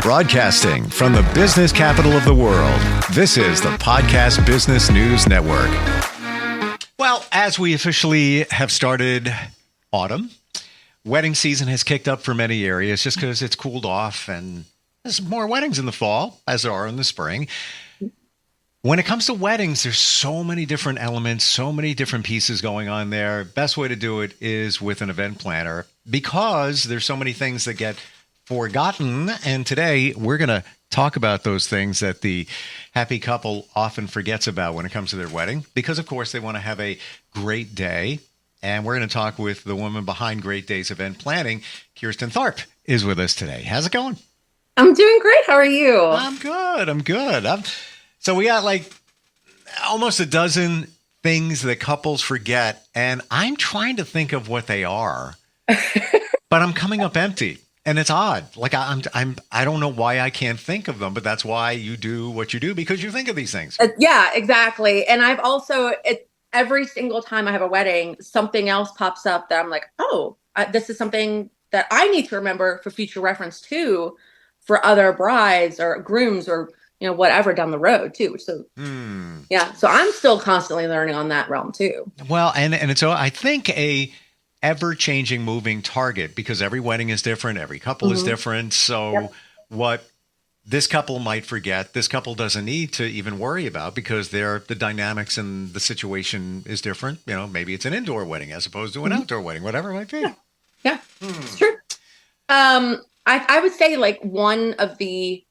Broadcasting from the business capital of the world, this is the Podcast Business News Network. Well, as we officially have started autumn, wedding season has kicked up for many areas just because it's cooled off and there's more weddings in the fall as there are in the spring. When it comes to weddings, there's so many different elements, so many different pieces going on there. Best way to do it is with an event planner because there's so many things that get forgotten. And today we're going to talk about those things that the happy couple often forgets about when it comes to their wedding, because of course they want to have a great day. And we're going to talk with the woman behind Great Days Event Planning. Kiersten Tharp is with us today. How's it going? I'm doing great. How are you? I'm good. So we got like almost a dozen things that couples forget, and I'm trying to think of what they are, but I'm coming up empty. And it's odd. Like I don't know why I can't think of them, but that's why you do what you do, because you think of these things. Yeah, exactly. And I've also, every single time I have a wedding, something else pops up that I'm like, oh, this is something that I need to remember for future reference too, for other brides or grooms or, whatever down the road too. So, yeah. So I'm still constantly learning on that realm too. Well, and so I think a ever-changing moving target, because every wedding is different, every couple is different. So what this couple might forget, this couple doesn't need to even worry about, because the dynamics and the situation is different. Maybe it's an indoor wedding as opposed to an outdoor wedding, whatever it might be. Yeah. It's true. I would say like one of the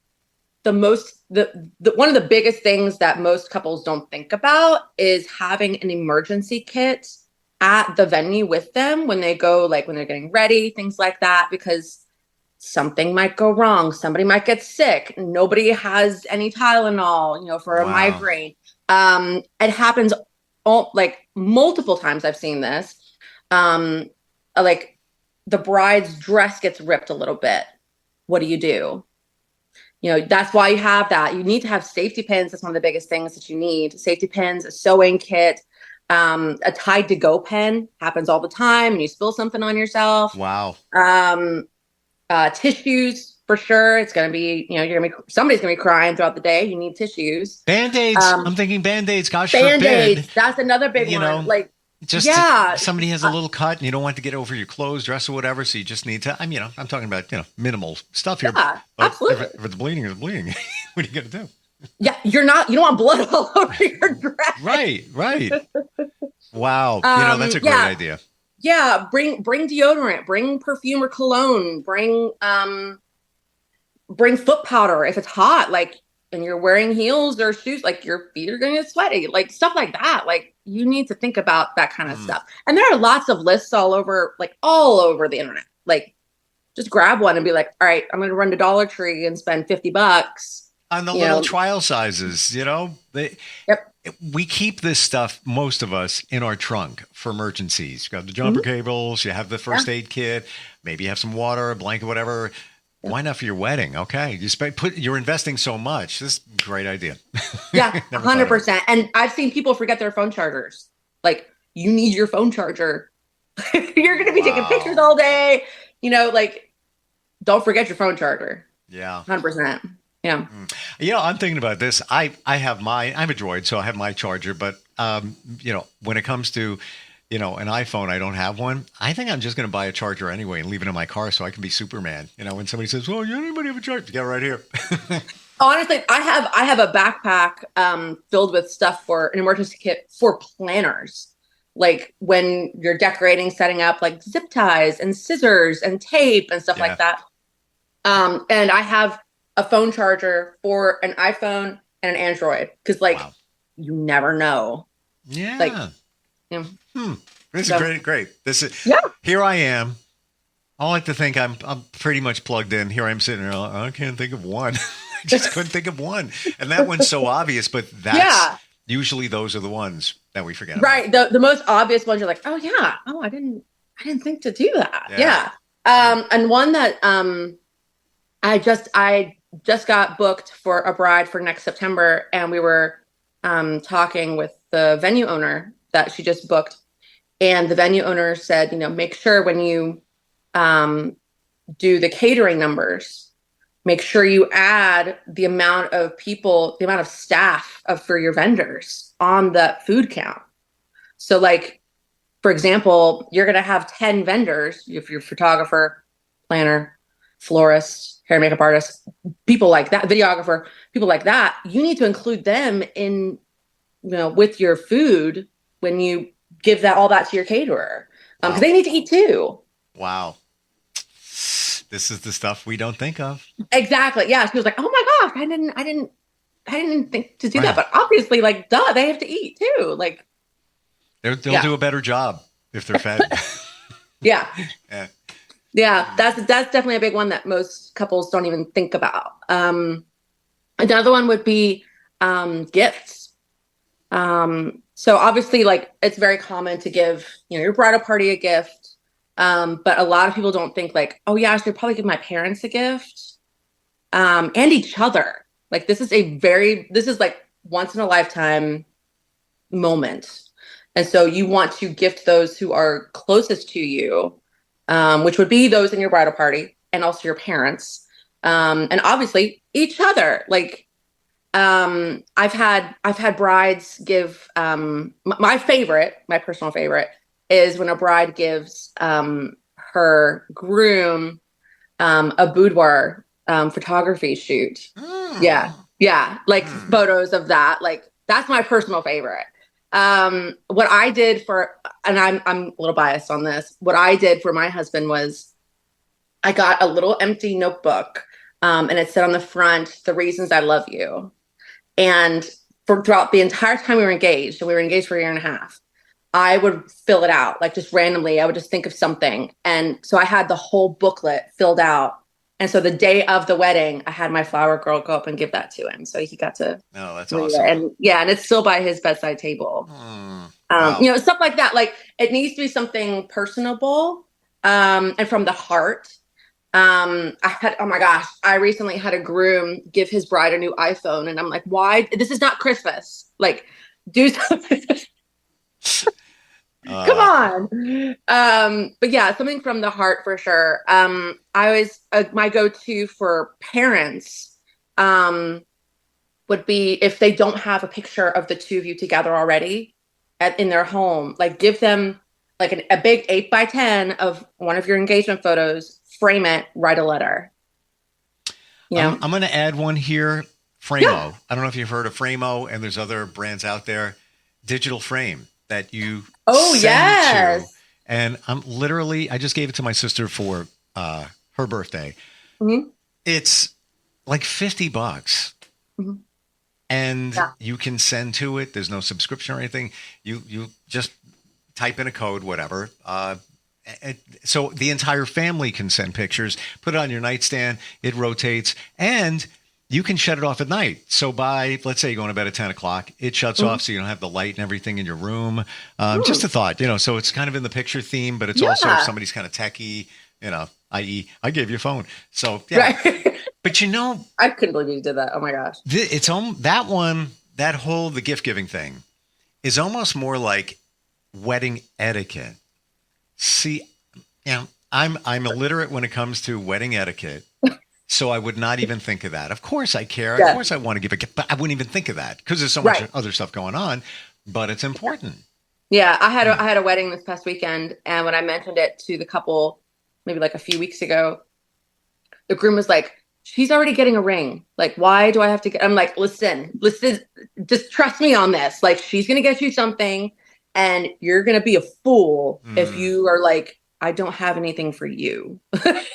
one of the biggest things that most couples don't think about is having an emergency kit at the venue with them when they go, like when they're getting ready, things like that, because something might go wrong. Somebody might get sick. Nobody has any Tylenol, for a migraine. It happens like multiple times. I've seen this. Like the bride's dress gets ripped a little bit. What do? That's why you have that. You need to have safety pins. That's one of the biggest things that you need. Safety pins, a sewing kit. A Tide to Go pen happens all the time, and you spill something on yourself. Wow. Tissues for sure. It's going to be, somebody's going to be crying throughout the day. You need tissues. Band-Aids. I'm thinking Band-Aids. Gosh, Band-Aids. forbid. That's another big one. Like, somebody has a little cut and you don't want to get over your clothes, dress or whatever. So you just need to, I'm talking about, minimal stuff here. Yeah, absolutely. If the bleeding is bleeding, what are you going to do? Yeah, you don't want blood all over your dress. Right. Wow. That's a great idea. Yeah. Bring deodorant, bring perfume or cologne, bring foot powder if it's hot, like, and you're wearing heels or shoes, like your feet are going to get sweaty, like stuff like that. Like you need to think about that kind of stuff. And there are lots of lists all over the internet. Like just grab one and be like, all right, I'm going to run to Dollar Tree and spend $50. On the little trial sizes, we keep this stuff, most of us, in our trunk for emergencies. You got the jumper cables, you have the first aid kit, maybe you have some water, a blanket, whatever. Why not for your wedding? Okay, you're investing so much. This is a great idea. Yeah, 100%. And I've seen people forget their phone chargers. Like you need your phone charger. You're going to be taking pictures all day. Like don't forget your phone charger. Yeah, 100%. Yeah. I'm thinking about this. I have a Droid, so I have my charger. But, when it comes to, an iPhone, I don't have one. I think I'm just going to buy a charger anyway and leave it in my car so I can be Superman. When somebody says, "Oh, anybody have a charger?" Get it right here. Honestly, I have a backpack filled with stuff for an emergency kit for planners. Like when you're decorating, setting up, like zip ties and scissors and tape and stuff like that. And I have a phone charger for an iPhone and an Android. Cause you never know. Yeah. This is great. This is, here I am. I like to think I'm pretty much plugged in. Here I'm sitting there. I can't think of one. I just couldn't think of one. And that one's so obvious, but that's usually those are the ones that we forget about. Right. The most obvious ones you're like, oh yeah. Oh, I didn't think to do that. Yeah. And one that, I just got booked for a bride for next September, and we were talking with the venue owner that she just booked, and the venue owner said, make sure when you do the catering numbers make sure you add the amount of people, the amount of staff for your vendors on the food count. So like, for example, you're going to have 10 vendors, if you're a photographer, planner, florist, hair and makeup artist, people like that, videographer, people like that, you need to include them in, with your food when you give all that to your caterer. Because they need to eat too. Wow. This is the stuff we don't think of. Exactly. Yeah. She was like, oh my gosh, I didn't think to do that. But obviously, like, duh, they have to eat too. Like, they'll do a better job if they're fed. Yeah. Yeah. Yeah. That's definitely a big one that most couples don't even think about. Another one would be gifts. So obviously, like, it's very common to give, your bridal party a gift. But a lot of people don't think like, oh yeah, I should probably give my parents a gift, and each other. Like this is like once in a lifetime moment. And so you want to gift those who are closest to you, which would be those in your bridal party and also your parents. And obviously each other. Like, I've had brides give, my personal favorite is when a bride gives her groom a boudoir photography shoot. Yeah, like photos of that. Like that's my personal favorite. What I did and I'm a little biased on this. What I did for my husband was I got a little empty notebook, and it said on the front, "The reasons I love you." And throughout the entire time we were engaged, and we were engaged for a year and a half, I would fill it out, like just randomly. I would just think of something. And so I had the whole booklet filled out. And so the day of the wedding, I had my flower girl go up and give that to him. So he got to. Oh, that's awesome. And it's still by his bedside table. Wow. Stuff like that. Like it needs to be something personable, and from the heart. Oh my gosh, I recently had a groom give his bride a new iPhone. And I'm like, why? This is not Christmas. Like, do something. Come on. But yeah, something from the heart for sure. I always, my go-to for parents, would be if they don't have a picture of the two of you together already in their home, like give them like a big 8x10 of one of your engagement photos, frame it, write a letter. I'm going to add one here. Framo. Yeah. I don't know if you've heard of Framo, and there's other brands out there. Digital frame that you send to. And I just gave it to my sister for her birthday. Mm-hmm. It's like $50. Mm-hmm. And you can send to it. There's no subscription or anything. You just type in a code, whatever. So the entire family can send pictures, put it on your nightstand. It rotates, and you can shut it off at night. So by, let's say you're going to bed at 10 o'clock, it shuts off so you don't have the light and everything in your room. Just a thought, so it's kind of in the picture theme, but it's also if somebody's kind of techie, i.e. I gave you a phone. So yeah. Right. But I couldn't believe you did that. Oh my gosh. The gift giving thing is almost more like wedding etiquette. See, I'm illiterate when it comes to wedding etiquette. So I would not even think of that. Of course I care. Yeah. Of course I want to give a gift, but I wouldn't even think of that because there's so much other stuff going on, but it's important. Yeah. I had a wedding this past weekend, and when I mentioned it to the couple, maybe like a few weeks ago, the groom was like, she's already getting a ring. Like, why do I have to get, I'm like, listen, just trust me on this. Like, she's going to get you something, and you're going to be a fool if you are like, I don't have anything for you. That's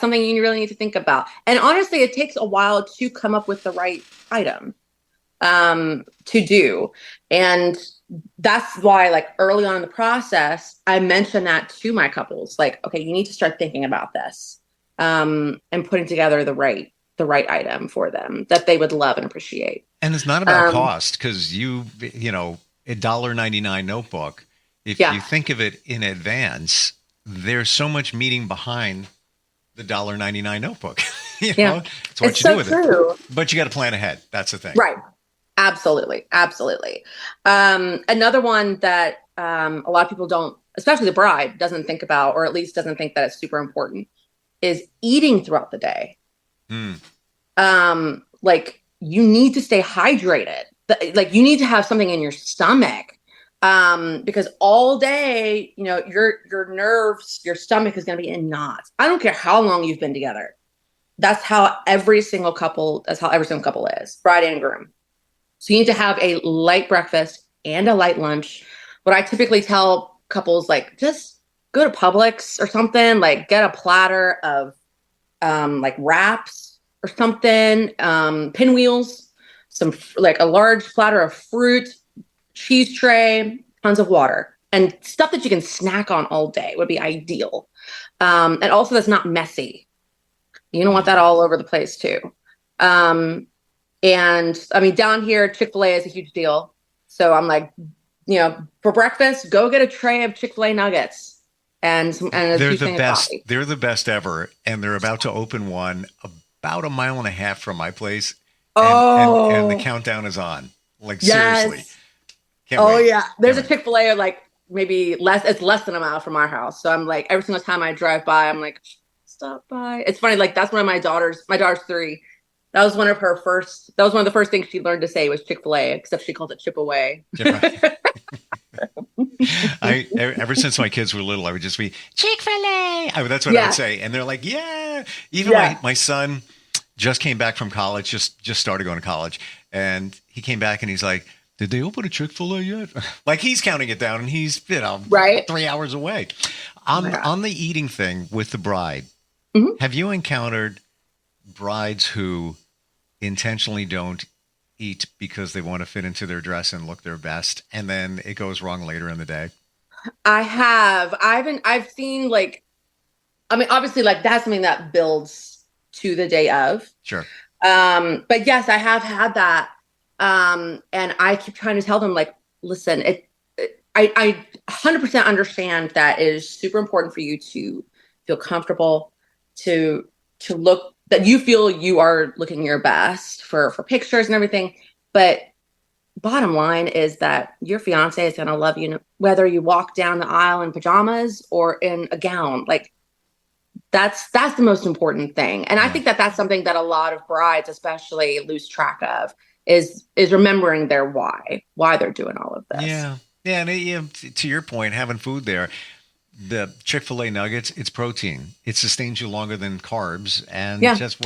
something you really need to think about. And honestly, it takes a while to come up with the right item to do. And that's why, like, early on in the process, I mentioned that to my couples, like, okay, you need to start thinking about this, and putting together the right item for them that they would love and appreciate. And it's not about cost, because $1.99 notebook, if you think of it in advance, there's so much meaning behind the $1.99 notebook. It's what you do with it. But you got to plan ahead. That's the thing. Right. Absolutely. Another one that a lot of people don't, especially the bride, doesn't think about, or at least doesn't think that it's super important, is eating throughout the day. Mm. Like you need to stay hydrated. Like you need to have something in your stomach. Because all day, you know, your nerves, your stomach is going to be in knots. I don't care how long you've been together. That's how every single couple is, bride and groom. So you need to have a light breakfast and a light lunch. What I typically tell couples, like, just go to Publix or something, like get a platter of like wraps or something, pinwheels, like a large platter of fruit, cheese tray, tons of water, and stuff that you can snack on all day would be ideal. And also that's not messy. You don't want that all over the place too. And I mean, down here, Chick-fil-A is a huge deal. So I'm like, you know, for breakfast, go get a tray of Chick-fil-A nuggets and they're the best. They're the best ever. And they're about to open one about a mile and a half from my place. And the countdown is on. Like, seriously. Can't wait. Yeah. There's a Chick-fil-A like maybe it's less than a mile from our house. So I'm like, every single time I drive by, I'm like, stop by. It's funny. Like that's one of my daughter's 3. That was one of the first things she learned to say was Chick-fil-A, except she called it chip away. Ever since my kids were little, I would just be Chick-fil-A. That's what I would say. And they're like, yeah. Even my son just came back from college, just started going to college. And he came back and he's like, did they open a Chick-fil-A yet? Like he's counting it down and he's, 3 hours away. On the eating thing with the bride, have you encountered brides who intentionally don't eat because they want to fit into their dress and look their best, and then it goes wrong later in the day? I have. I've seen, like, I mean, obviously, like, that's something that builds to the day of. Sure. But yes, I have had that. And I keep trying to tell them, like, listen, I 100% understand that it is super important for you to feel comfortable, to look, that you feel you are looking your best for pictures and everything. But bottom line is that your fiance is going to love you whether you walk down the aisle in pajamas or in a gown. Like that's the most important thing. And I think that that's something that a lot of brides especially lose track of is remembering their why they're doing all of this. Yeah. Yeah. And to your point, having food there, the Chick-fil-A nuggets, it's protein. It sustains you longer than carbs. And just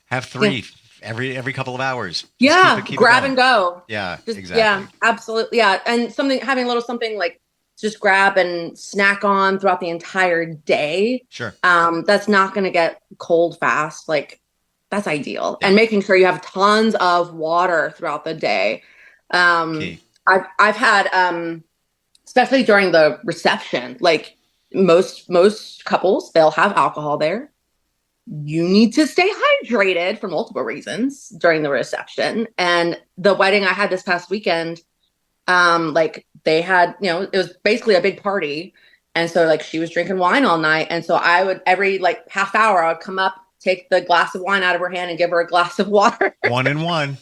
have 3 every couple of hours. Just keep grab and go. Yeah, exactly. Yeah, absolutely. Yeah. And having a little something like just grab and snack on throughout the entire day. Sure. That's not going to get cold fast. Like that's ideal. Yeah. And making sure you have tons of water throughout the day. I've had, especially during the reception, like most couples, they'll have alcohol there. You need to stay hydrated for multiple reasons during the reception. And the wedding I had this past weekend, like they had, it was basically a big party. And so like she was drinking wine all night. And so I would every like half hour, I would come up, take the glass of wine out of her hand and give her a glass of water. One and one.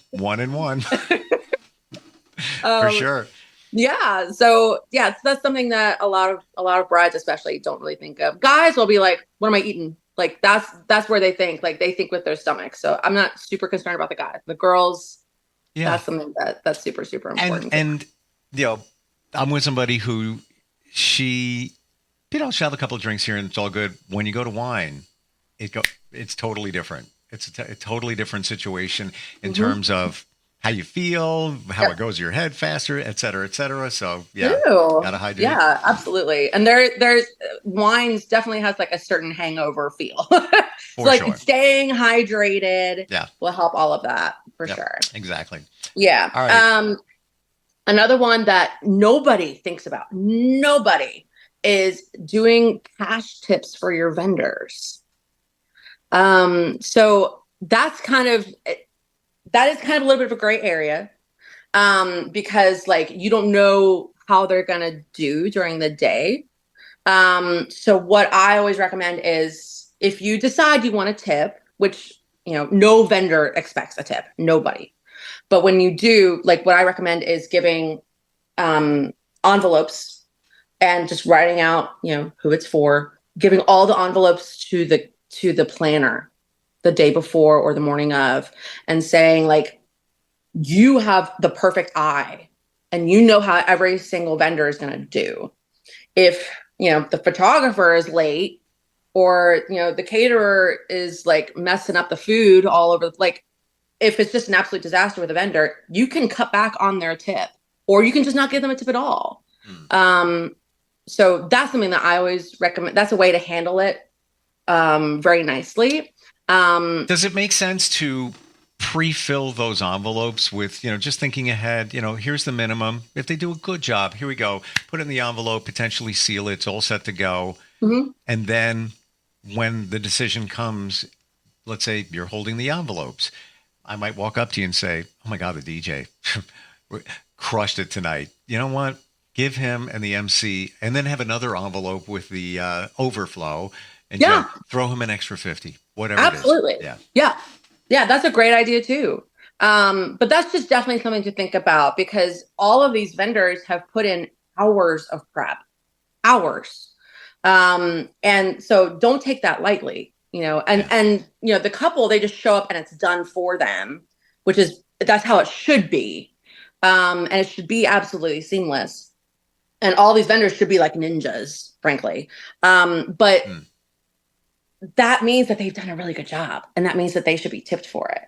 For sure. Yeah. So that's something that a lot of brides especially don't really think of. Guys will be like, what am I eating? Like that's where they think, like they think with their stomach. So I'm not super concerned about the guys. The girls, that's something that's super, super important. And I'm with somebody who she'll have a couple of drinks here and it's all good. When you go to wine, it's totally different. It's a totally different situation in terms of how you feel, how it goes to your head faster, et cetera, et cetera. So gotta hydrate. Yeah, absolutely. And there's wines definitely has like a certain hangover feel. So like staying hydrated will help all of that for sure. Exactly. Yeah. All right. Another one that nobody thinks about, is doing cash tips for your vendors. So that is kind of a little bit of a gray area, because like you don't know how they're going to do during the day. So what I always recommend is if you decide you want a tip, which, no vendor expects a tip, nobody. But when you do, like what I recommend is giving envelopes and just writing out, who it's for, giving all the envelopes to to the planner the day before or the morning of and saying, like, you have the perfect eye and you know how every single vendor is going to do. If, the photographer is late or, the caterer is like messing up the food all over, like, if it's just an absolute disaster with a vendor, you can cut back on their tip or you can just not give them a tip at all. So that's something that I always recommend. That's a way to handle it very nicely. Does it make sense to pre-fill those envelopes with, just thinking ahead, here's the minimum. If they do a good job, here we go. Put it in the envelope, potentially seal it. It's all set to go. Mm-hmm. And then when the decision comes, let's say you're holding the envelopes, I might walk up to you and say, oh my God, the DJ crushed it tonight. You know what? Give him and the MC and then have another envelope with the overflow and throw him an extra 50, whatever Absolutely. it is. Yeah, that's a great idea too. But that's just definitely something to think about because all of these vendors have put in hours of prep, hours. And so don't take that lightly, and the couple, they just show up and it's done for them, that's how it should be. And it should be absolutely seamless. And all these vendors should be like ninjas, frankly. But that means that they've done a really good job. And that means that they should be tipped for it,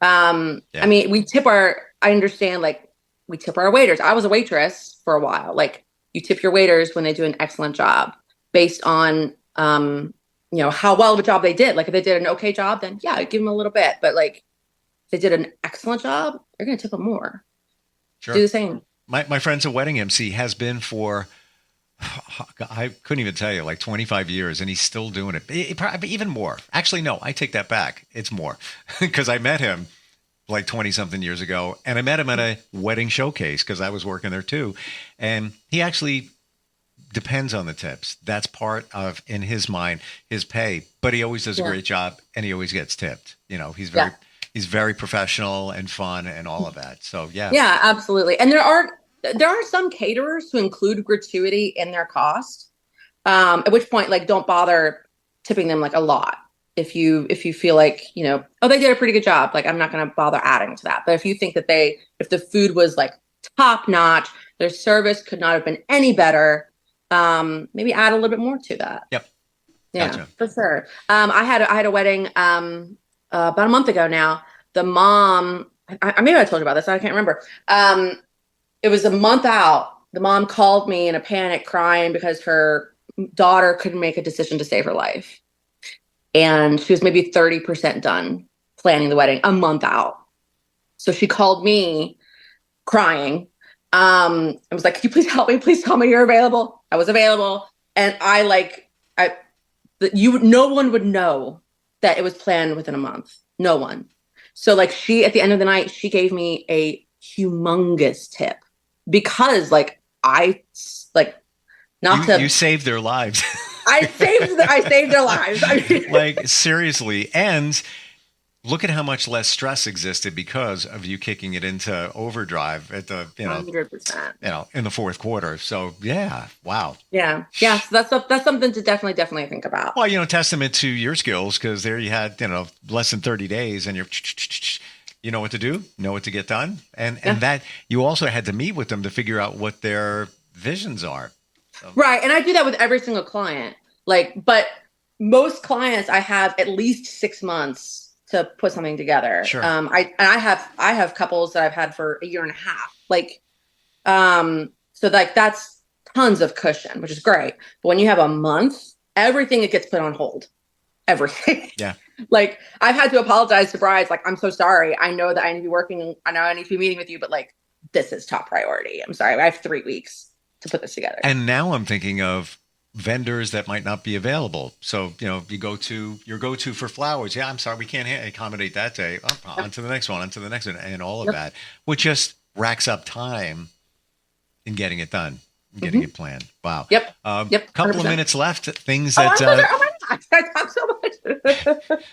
I mean, we tip I understand, like, we tip our waiters. I was a waitress for a while. Like, you tip your waiters when they do an excellent job based on, how well of a job they did. Like, if they did an okay job, then give them a little bit. But like, if they did an excellent job, you're going to tip them more. Sure. Do the same. My friend's a wedding MC, has been for, I couldn't even tell you, like 25 years, and he's still doing it. Probably even more. Actually, no, I take that back. It's more because I met him like 20 something years ago, and I met him at a wedding showcase because I was working there too. And he actually depends on the tips. That's part of, in his mind, his pay, but he always does a great job and he always gets tipped. He's very professional and fun and all of that. So yeah, absolutely. And there are some caterers who include gratuity in their cost. At which point, like, don't bother tipping them like a lot. If you feel like, they did a pretty good job, like, I'm not going to bother adding to that. But if you think that if the food was like top notch, their service could not have been any better, maybe add a little bit more to that. Yep. Yeah, gotcha. For sure. I had a wedding about a month ago now. The mom, maybe I told you about this, I can't remember. It was a month out. The mom called me in a panic, crying because her daughter couldn't make a decision to save her life. And she was maybe 30% done planning the wedding a month out. So she called me crying. I was like, can you please help me? Please tell me you're available. I was available. And no one would know that it was planned within a month. No one. So like, at the end of the night, she gave me a humongous tip because you saved their lives. I saved their lives. I mean, like, seriously. And look at how much less stress existed because of you kicking it into overdrive at the, 100%. In the fourth quarter. So wow. Yeah. So that's something to definitely think about. Well, testament to your skills, because there you had, less than 30 days and you know what to do, know what to get done. And that you also had to meet with them to figure out what their visions are. So. Right. And I do that with every single client. But most clients, I have at least 6 months to put something together. Sure. I have couples that I've had for a year and a half. So that's tons of cushion, which is great. But when you have a month, everything gets put on hold. Everything. Yeah. I've had to apologize to brides. I'm so sorry. I know that I need to be working. I know I need to be meeting with you, but this is top priority. I'm sorry. I have 3 weeks to put this together. And now I'm thinking of vendors that might not be available. So, you go to your go-to for flowers. Yeah, I'm sorry, we can't accommodate that day. On to the next one, and all of that, which just racks up time in getting it done, and getting it planned. Wow. Yep. Couple 100%. Of minutes left. Things that. Oh my gosh, I talk so much.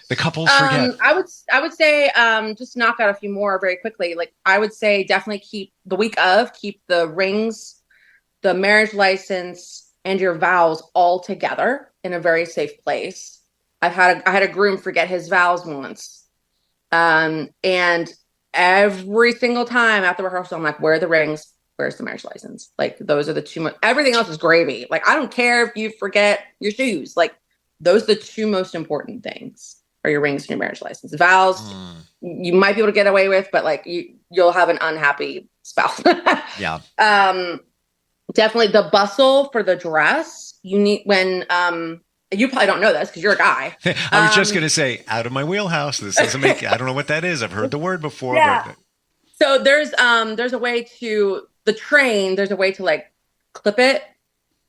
The couples forget. I would say just knock out a few more very quickly. I would say definitely keep the rings, the marriage license, and your vows all together in a very safe place. I had a groom forget his vows once. And every single time after rehearsal, I'm like, where are the rings? Where's the marriage license? Like, those are the two everything else is gravy. Like, I don't care if you forget your shoes. Like, those are the two most important things, are your rings and your marriage license. Vows, you might be able to get away with, but like you'll have an unhappy spouse. Yeah. Definitely the bustle for the dress. You need when you probably don't know this because you're a guy. I was just going to say, out of my wheelhouse. This doesn't make, I don't know what that is. I've heard the word before. Yeah. But So there's a way to the train. There's a way to like clip it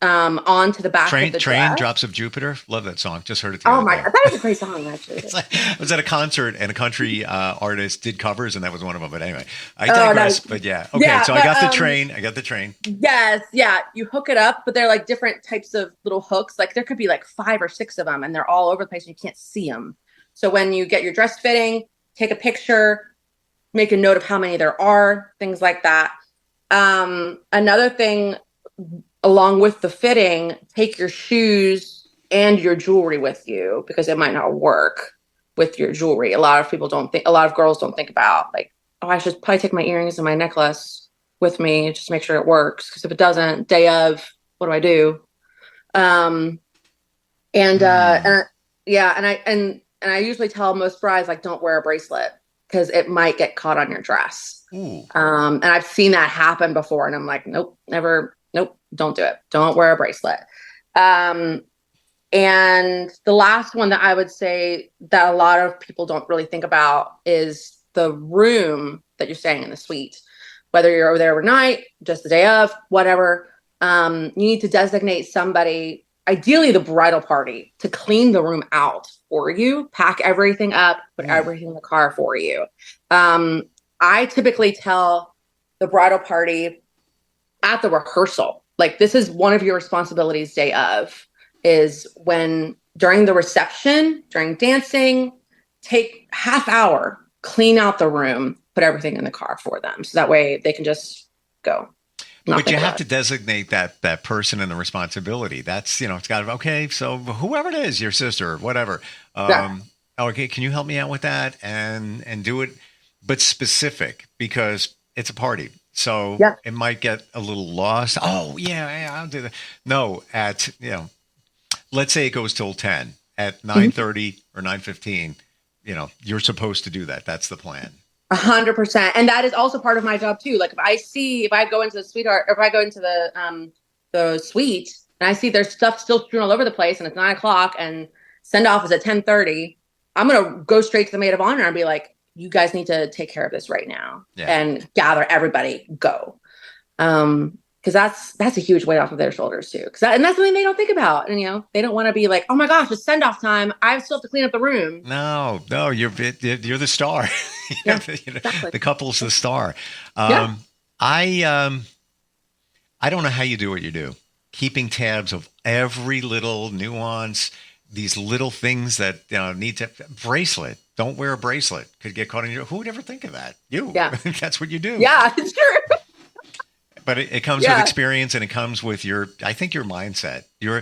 onto the back of the Train, dress. Drops of Jupiter. Love that song. Just heard it the other my day. God, that is a great song, actually. I was at a concert and a country artist did covers, and that was one of them. But anyway, I digress. But yeah, okay. Yeah, so I got the train. Yes, yeah. You hook it up, but they're like different types of little hooks. Like there could be like 5 or 6 of them, and they're all over the place, and you can't see them. So when you get your dress fitting, take a picture, make a note of how many there are, things like that. Another thing, along with the fitting, take your shoes and your jewelry with you because it might not work with your jewelry. A lot of girls don't think about like, oh, I should probably take my earrings and my necklace with me just to make sure it works. Because if it doesn't, day of, what do I do? And I usually tell most brides, like, don't wear a bracelet because it might get caught on your dress. And I've seen that happen before, and I'm like, nope, never. Nope, don't do it. Don't wear a bracelet. And the last one that I would say that a lot of people don't really think about is the room that you're staying in, the suite. Whether you're over there overnight, just the day of, whatever, you need to designate somebody, ideally the bridal party, to clean the room out for you, pack everything up, put everything in the car for you. I typically tell the bridal party at the rehearsal, like, this is one of your responsibilities day of, is when during the reception, during dancing, take half hour, clean out the room, put everything in the car for them. So that way they can just go. But you have to designate that person and the responsibility. That's, it's got to, okay, so whoever it is, your sister, whatever. Okay, can you help me out with that and do it, but specific, because it's a party. So it might get a little lost. Oh, yeah, I'll do that. No, let's say it goes till 10. At 9:30 or 9:15, you're supposed to do that. That's the plan. 100%. And that is also part of my job too. Like if I go into the the suite and I see there's stuff still strewn all over the place and it's 9:00 and send off is at 10:30, I'm going to go straight to the maid of honor and be like, you guys need to take care of this right now and gather everybody, go. Because that's a huge weight off of their shoulders too. And that's something they don't think about. And, they don't want to be like, oh my gosh, it's send off time. I still have to clean up the room. No, you're the star. Exactly. The couple's the star. I don't know how you do what you do. Keeping tabs of every little nuance, these little things that need to bracelet. Don't wear a bracelet. Could get caught in your. Who would ever think of that? You. Yeah. That's what you do. Yeah, it's true. But it comes with experience, and it comes with your mindset. You're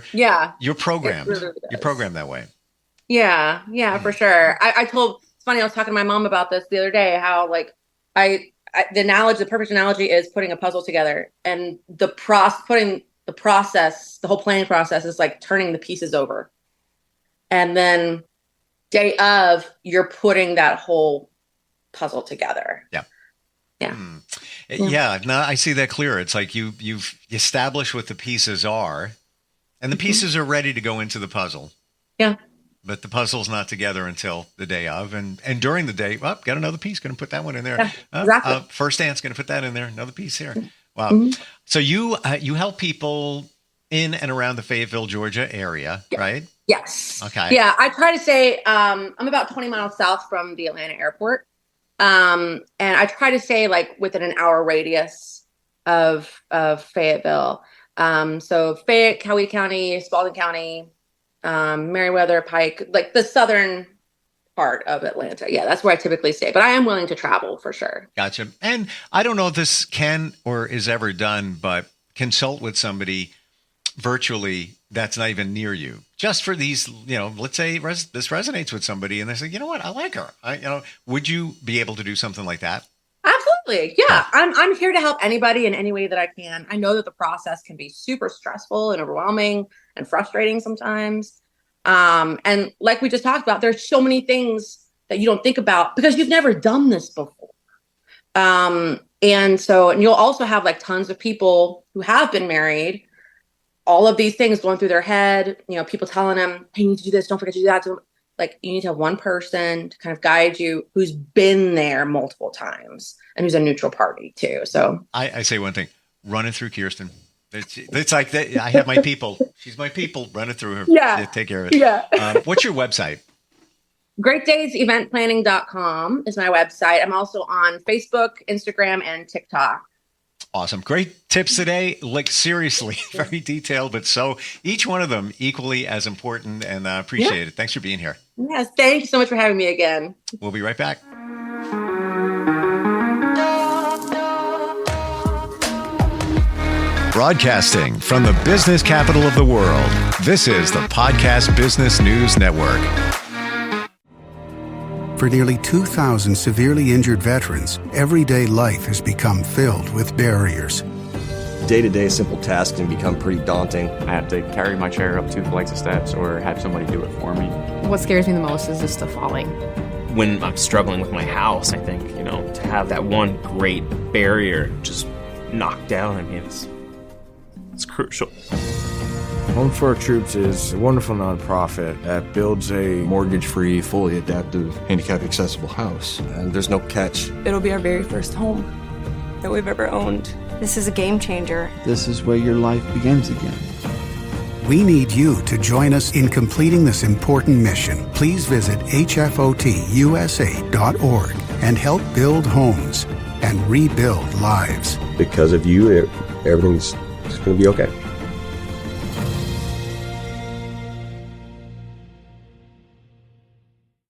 programmed. Really you're programmed that way. Yeah, for sure. It's funny. I was talking to my mom about this the other day. How like the perfect analogy is putting a puzzle together, and the whole planning process is like turning the pieces over, and then day of, you're putting that whole puzzle together. Yeah. No, I see that clear. It's like you've established what the pieces are, and the pieces are ready to go into the puzzle. Yeah. But the puzzle's not together until the day of, and during the day, got another piece, going to put that one in there. Yeah, exactly. First dance, going to put that in there. Another piece here. Wow. So you help people in and around the Fayetteville, Georgia area, right? Yes. Okay. Yeah, I try to say I'm about 20 miles south from the Atlanta airport, and I try to stay like within an hour radius of Fayetteville. So Fayette, Coweta County, Spalding County, Meriwether, Pike, like the southern part of Atlanta. Yeah, that's where I typically stay, but I am willing to travel for sure. Gotcha. And I don't know if this can or is ever done, but consult with somebody virtually that's not even near you. Just for these, let's say this resonates with somebody and they say, you know what, I like her. Would you be able to do something like that? Absolutely. Yeah. I'm here to help anybody in any way that I can. I know that the process can be super stressful and overwhelming and frustrating sometimes. And like we just talked about, there's so many things that you don't think about because you've never done this before. And you'll also have like tons of people who have been married, all of these things going through their head, people telling them, hey, you need to do this. Don't forget to do that. So, like, you need to have one person to kind of guide you who's been there multiple times and who's a neutral party too. So I say one thing, run it through Kiersten. It's like that. I have my people. She's my people. Run it through her. Yeah. Take care of it. Yeah. What's your website? GreatDaysEventPlanning.com is my website. I'm also on Facebook, Instagram, and TikTok. Awesome. Great tips today. Like, seriously, very detailed, but so each one of them equally as important, and I appreciate it. Thanks for being here. Yes. Thank you so much for having me again. We'll be right back. Broadcasting from the business capital of the world, this is the Podcast Business News Network. For nearly 2,000 severely injured veterans, everyday life has become filled with barriers. Day-to-day simple tasks can become pretty daunting. I have to carry my chair up 2 flights of steps or have somebody do it for me. What scares me the most is just the falling. When I'm struggling with my house, I think, to have that one great barrier just knocked down, it's crucial. Home for Our Troops is a wonderful nonprofit that builds a mortgage-free, fully adaptive, handicap-accessible house. And there's no catch. It'll be our very first home that we've ever owned. This is a game changer. This is where your life begins again. We need you to join us in completing this important mission. Please visit hfotusa.org and help build homes and rebuild lives. Because of you, everything's going to be okay.